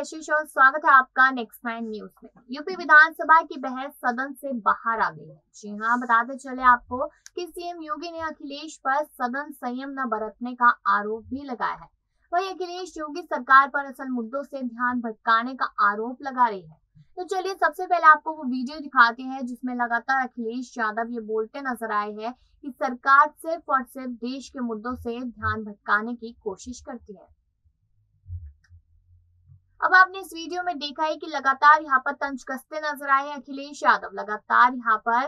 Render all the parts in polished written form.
कशिश और स्वागत है आपका नेक्स्ट 9 न्यूज में। यूपी विधानसभा की बहस सदन से बाहर आ गई है। जी हाँ, बताते चले आपको कि सीएम योगी ने अखिलेश पर सदन संयम न बरतने का आरोप भी लगाया है। वहीं अखिलेश योगी सरकार पर असल मुद्दों से ध्यान भटकाने का आरोप लगा रही है। तो चलिए सबसे पहले आपको वो वीडियो दिखाते हैं जिसमें लगातार अखिलेश यादव ये बोलते नजर आए हैं कि सरकार सिर्फ और सिर्फ देश के मुद्दों से ध्यान भटकाने की कोशिश करती है। अब आपने इस वीडियो में देखा है कि लगातार यहाँ पर तंज कसते नजर आए हैं अखिलेश यादव। लगातार यहाँ पर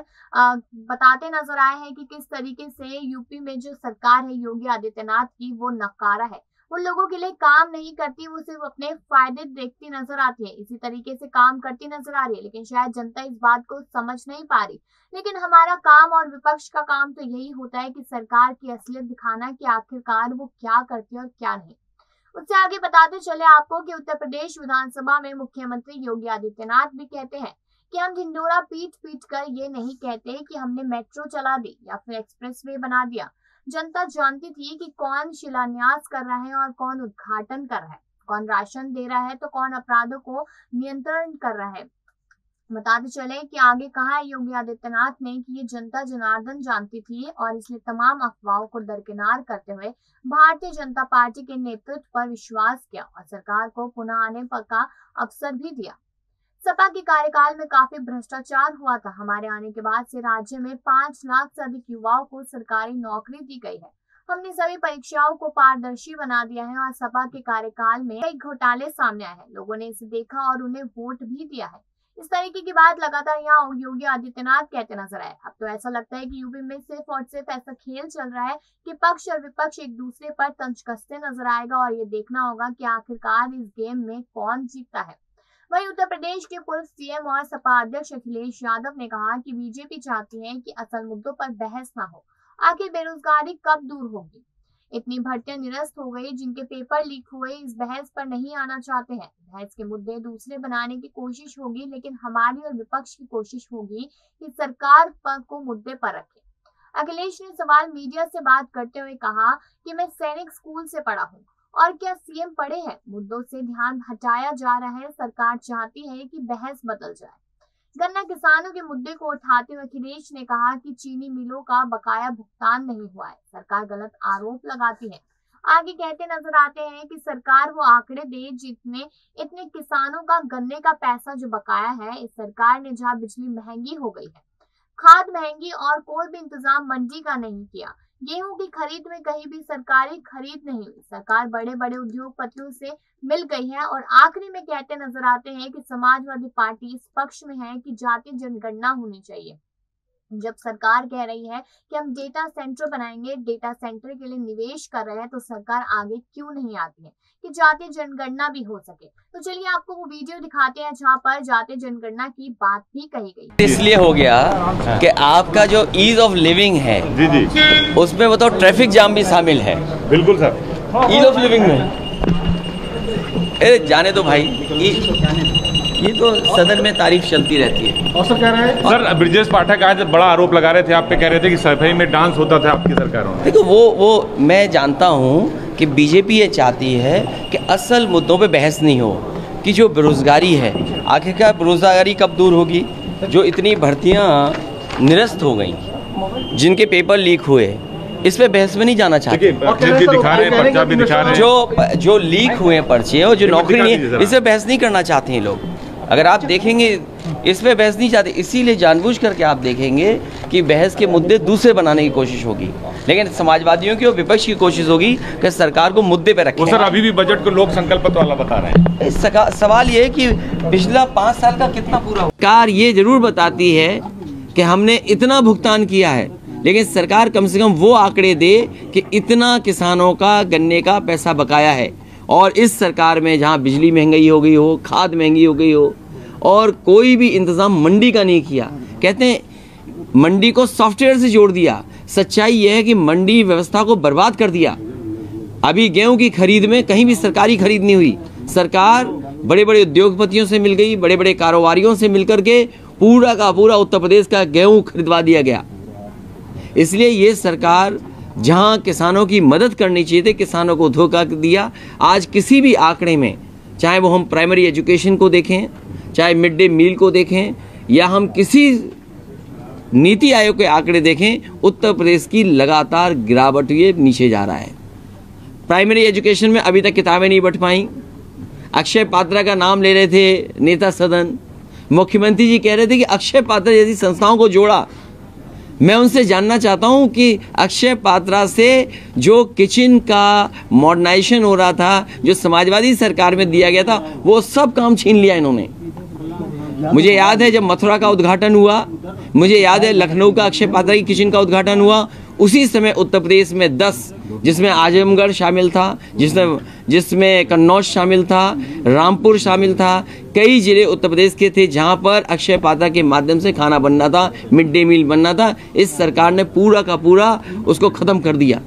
बताते नजर आए हैं कि किस तरीके से यूपी में जो सरकार है योगी आदित्यनाथ की वो नकारा है, वो लोगों के लिए काम नहीं करती, वो सिर्फ अपने फायदे देखती नजर आती है, इसी तरीके से काम करती नजर आ रही है। लेकिन शायद जनता इस बात को समझ नहीं पा रही। लेकिन हमारा काम और विपक्ष का काम तो यही होता है कि सरकार की असलियत दिखाना कि आखिरकार वो क्या करती है और क्या नहीं। उससे आगे बताते चले आपको कि उत्तर प्रदेश विधानसभा में मुख्यमंत्री योगी आदित्यनाथ भी कहते हैं कि हम ढिंढोरा पीट पीट कर ये नहीं कहते कि हमने मेट्रो चला दी या फिर एक्सप्रेसवे बना दिया। जनता जानती थी कि कौन शिलान्यास कर रहा है और कौन उद्घाटन कर रहा है, कौन राशन दे रहा है तो कौन अपराधों को नियंत्रण कर रहा है। बताते चले कि आगे कहा है योगी आदित्यनाथ ने कि ये जनता जनार्दन जानती थी और इसलिए तमाम अफवाहों को दरकिनार करते हुए भारतीय जनता पार्टी के नेतृत्व पर विश्वास किया और सरकार को पुनः आने का अवसर भी दिया। सपा के कार्यकाल में काफी भ्रष्टाचार हुआ था। हमारे आने के बाद से राज्य में 5 लाख से अधिक युवाओं को सरकारी नौकरी दी गई है। हमने सभी परीक्षाओं को पारदर्शी बना दिया है और सपा के कार्यकाल में कई घोटाले सामने आए हैं। लोगों ने इसे देखा और उन्हें वोट भी दिया है। इस तरीके की बात लगातार यहाँ योगी आदित्यनाथ कहते नजर आए। अब तो ऐसा लगता है कि यूपी में सिर्फ और सिर्फ ऐसा खेल चल रहा है कि पक्ष और विपक्ष एक दूसरे पर तंज कसते नजर आएगा और ये देखना होगा कि आखिरकार इस गेम में कौन जीतता है। वहीं उत्तर प्रदेश के पूर्व सीएम और सपा अध्यक्ष अखिलेश यादव ने कहा कि बीजेपी चाहती है कि असल मुद्दों पर बहस न हो। आखिर बेरोजगारी कब दूर होगी? इतनी भर्तियां निरस्त हो गई, जिनके पेपर लीक हुए इस बहस पर नहीं आना चाहते हैं। बहस के मुद्दे दूसरे बनाने की कोशिश होगी, लेकिन हमारी और विपक्ष की कोशिश होगी कि सरकार को मुद्दे पर रखे। अखिलेश ने सवाल मीडिया से बात करते हुए कहा कि मैं सैनिक स्कूल से पढ़ा हूँ और क्या सीएम पढ़े हैं? मुद्दों से ध्यान हटाया जा रहा है। सरकार चाहती है कि बहस बदल जाए। गन्ना किसानों के मुद्दे को उठाते हुए अखिलेश ने कहा कि चीनी मिलों का बकाया भुगतान नहीं हुआ है, सरकार गलत आरोप लगाती है। आगे कहते नजर आते हैं कि सरकार वो आंकड़े दे जितने इतने किसानों का गन्ने का पैसा जो बकाया है। इस सरकार ने जहां बिजली महंगी हो गई है, खाद महंगी और कोई भी इंतजाम मंडी का नहीं किया, गेहूं की खरीद में कहीं भी सरकारी खरीद नहीं हुई। सरकार बड़े बड़े उद्योगपतियों से मिल गई है और आखिरी में कहते नजर आते हैं कि समाजवादी पार्टी इस पक्ष में है कि जातीय जनगणना होनी चाहिए। जब सरकार कह रही है कि हम डेटा सेंटर बनाएंगे, डेटा सेंटर के लिए निवेश कर रहे हैं, तो सरकार आगे क्यों नहीं आती है कि जातीय जनगणना भी हो सके। तो चलिए आपको वो वीडियो दिखाते हैं जहां पर जातीय जनगणना की बात भी कही गई। इसलिए हो गया कि आपका जो ईज ऑफ लिविंग है जी उसमें बताओ ट्रैफिक जाम भी शामिल है। बिल्कुल सर, ईज ऑफ लिविंग में अरे जाने दो भाई, ये तो सदन में तारीफ चलती रहती है। और सर कह रहे हैं सर ब्रजेश पाठक आज बड़ा आरोप लगा रहे थे आप पे, कह रहे थे कि सफाई में डांस होता था आपकी सरकारों में। देखो वो मैं जानता हूँ कि बीजेपी ये चाहती है कि असल मुद्दों पे बहस नहीं हो, कि जो बेरोजगारी है आखिरकार बेरोजगारी कब दूर होगी। जो इतनी भर्तियाँ निरस्त हो गई, जिनके पेपर लीक हुए, इस पे बहस में नहीं जाना चाहते। जो लीक हुए पर्चे और जो नौकरी नहीं है, इस पे बहस नहीं करना चाहते हैं लोग। अगर आप देखेंगे इस पे बहस नहीं चाहते, इसीलिए जानबूझ करके आप देखेंगे कि बहस के मुद्दे दूसरे बनाने की कोशिश होगी। लेकिन समाजवादियों की और विपक्ष की कोशिश होगी कि सरकार को मुद्दे पे रखें। सर अभी भी बजट को लोक संकल्प वाला बता रहे हैं। सवाल ये है कि पिछला 5 साल का कितना पूरा हुआ। सरकार ये जरूर बताती है कि हमने इतना भुगतान किया है, लेकिन सरकार कम से कम वो आंकड़े दे कि इतना किसानों का गन्ने का पैसा बकाया है। और इस सरकार में जहां बिजली महंगी हो गई हो, खाद महंगी हो गई हो और कोई भी इंतजाम मंडी का नहीं किया, कहते हैं मंडी को सॉफ्टवेयर से जोड़ दिया। सच्चाई यह है कि मंडी व्यवस्था को बर्बाद कर दिया। अभी गेहूं की खरीद में कहीं भी सरकारी खरीद नहीं हुई। सरकार बड़े बड़े उद्योगपतियों से मिल गई, बड़े बड़े कारोबारियों से मिलकर के पूरा का पूरा उत्तर प्रदेश का गेहूं खरीदवा दिया गया। इसलिए ये सरकार जहां किसानों की मदद करनी चाहिए थी, किसानों को धोखा दिया। आज किसी भी आंकड़े में चाहे वो हम प्राइमरी एजुकेशन को देखें, चाहे मिड डे मील को देखें, या हम किसी नीति आयोग के आंकड़े देखें, उत्तर प्रदेश की लगातार गिरावट ये नीचे जा रहा है। प्राइमरी एजुकेशन में अभी तक किताबें नहीं बंट पाई। अक्षय पात्रा का नाम ले रहे थे नेता सदन, मुख्यमंत्री जी कह रहे थे कि अक्षय पात्रा जैसी संस्थाओं को जोड़ा। मैं उनसे जानना चाहता हूं कि अक्षय पात्रा से जो किचन का मॉडर्नाइजेशन हो रहा था, जो समाजवादी सरकार में दिया गया था, वो सब काम छीन लिया इन्होंने। मुझे याद है जब मथुरा का उद्घाटन हुआ, मुझे याद है लखनऊ का अक्षय पात्रा की किचन का उद्घाटन हुआ, उसी समय उत्तर प्रदेश में 10, जिसमें आजमगढ़ शामिल था, जिसमें कन्नौज शामिल था, रामपुर शामिल था, कई जिले उत्तर प्रदेश के थे जहां पर अक्षय पात्रा के माध्यम से खाना बनना था, मिड डे मील बनना था। इस सरकार ने पूरा का पूरा उसको खत्म कर दिया।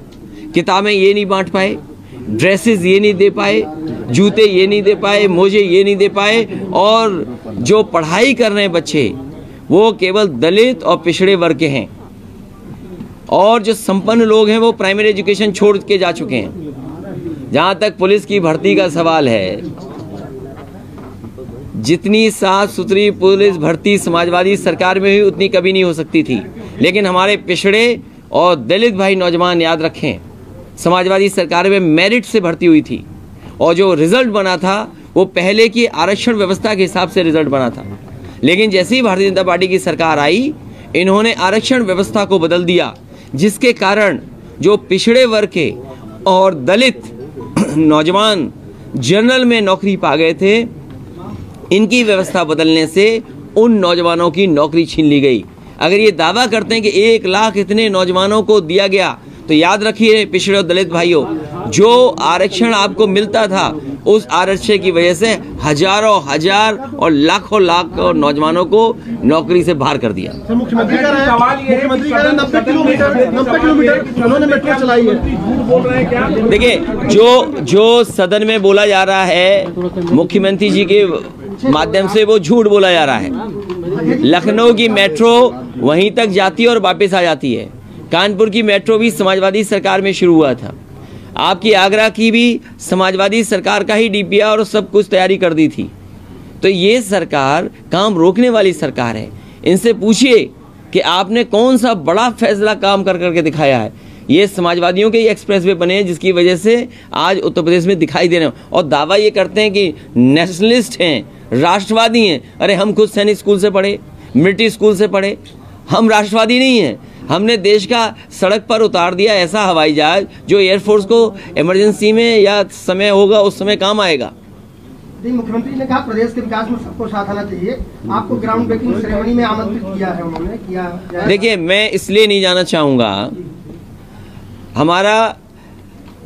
किताबें ये नहीं बांट पाए, ड्रेसेस ये नहीं दे पाए, जूते ये नहीं दे पाए, मोजे ये नहीं दे पाए, और जो पढ़ाई कर रहे हैं बच्चे वो केवल दलित और पिछड़े वर्ग के हैं, और जो संपन्न लोग हैं वो प्राइमरी एजुकेशन छोड़ के जा चुके हैं। जहां तक पुलिस की भर्ती का सवाल है, जितनी साफ सुथरी पुलिस भर्ती समाजवादी सरकार में हुई उतनी कभी नहीं हो सकती थी। लेकिन हमारे पिछड़े और दलित भाई नौजवान याद रखें, समाजवादी सरकार में मेरिट से भर्ती हुई थी, और जो रिजल्ट बना था वो पहले की आरक्षण व्यवस्था के हिसाब से रिजल्ट बना था। लेकिन जैसे ही भारतीय जनता पार्टी की सरकार आई, इन्होंने आरक्षण व्यवस्था को बदल दिया, जिसके कारण जो पिछड़े वर्ग के और दलित नौजवान जनरल में नौकरी पा गए थे, इनकी व्यवस्था बदलने से उन नौजवानों की नौकरी छीन ली गई। अगर ये दावा करते हैं कि 1 लाख इतने नौजवानों को दिया गया, तो याद रखिए पिछड़े और दलित भाइयों, जो आरक्षण आपको मिलता था उस आरक्षण की वजह से हजारों हजार और लाखों लाख नौजवानों को नौकरी से बाहर कर दिया। मुख्यमंत्री का सवाल ये है, 90 किलोमीटर उन्होंने मेट्रो चलाई है। देखिए, जो सदन में बोला जा रहा है मुख्यमंत्री जी के माध्यम से, वो झूठ बोला जा रहा है। लखनऊ की मेट्रो वहीं तक जाती है और वापस आ जाती है। कानपुर की मेट्रो भी समाजवादी सरकार में शुरू हुआ था। आपकी आगरा की भी समाजवादी सरकार का ही डीपीआर और सब कुछ तैयारी कर दी थी। तो ये सरकार काम रोकने वाली सरकार है। इनसे पूछिए कि आपने कौन सा बड़ा फैसला काम कर करके दिखाया है। ये समाजवादियों के ही एक्सप्रेसवे बने हैं, जिसकी वजह से आज उत्तर प्रदेश में दिखाई दे रहे हैं, और दावा ये करते हैं कि नेशनलिस्ट हैं, राष्ट्रवादी हैं। अरे हम खुद सैनिक स्कूल से पढ़े, मिलिट्री स्कूल से पढ़े, हम राष्ट्रवादी नहीं हैं। हमने देश का सड़क पर उतार दिया ऐसा हवाई जहाज जो एयरफोर्स को इमरजेंसी में या समय होगा उस समय काम आएगा। मुख्यमंत्री ने कहा प्रदेश के विकास में सबको साथ आना चाहिए। आपको ग्राउंड ब्रेकिंग सेरेमनी में आमंत्रित किया है, उन्होंने किया। देखिए, मैं इसलिए नहीं जाना चाहूँगा, हमारा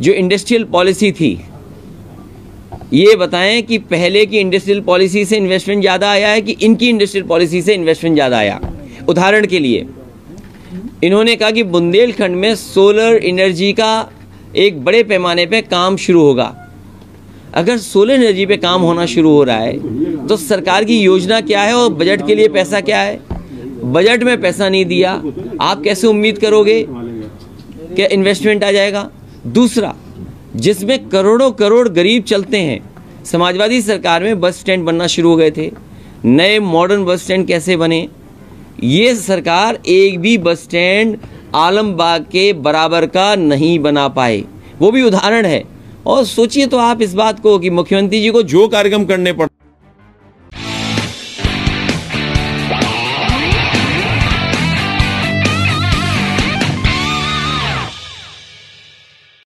जो इंडस्ट्रियल पॉलिसी थी, ये बताएं कि पहले की इंडस्ट्रियल पॉलिसी से इन्वेस्टमेंट ज़्यादा आया है कि इनकी इंडस्ट्रियल पॉलिसी से इन्वेस्टमेंट ज़्यादा आया। उदाहरण के लिए इन्होंने कहा कि बुंदेलखंड में सोलर एनर्जी का एक बड़े पैमाने पे काम शुरू होगा। अगर सोलर एनर्जी पे काम होना शुरू हो रहा है तो सरकार की योजना क्या है और बजट के लिए पैसा क्या है? बजट में पैसा नहीं दिया, आप कैसे उम्मीद करोगे कि इन्वेस्टमेंट आ जाएगा? दूसरा, जिसमें करोड़ों करोड़ गरीब चलते हैं, समाजवादी सरकार में बस स्टैंड बनना शुरू हो गए थे। नए मॉडर्न बस स्टैंड कैसे बने? ये सरकार एक भी बस स्टैंड आलमबाग के बराबर का नहीं बना पाए, वो भी उदाहरण है। और सोचिए तो आप इस बात को कि मुख्यमंत्री जी को जो कार्यक्रम करने पड़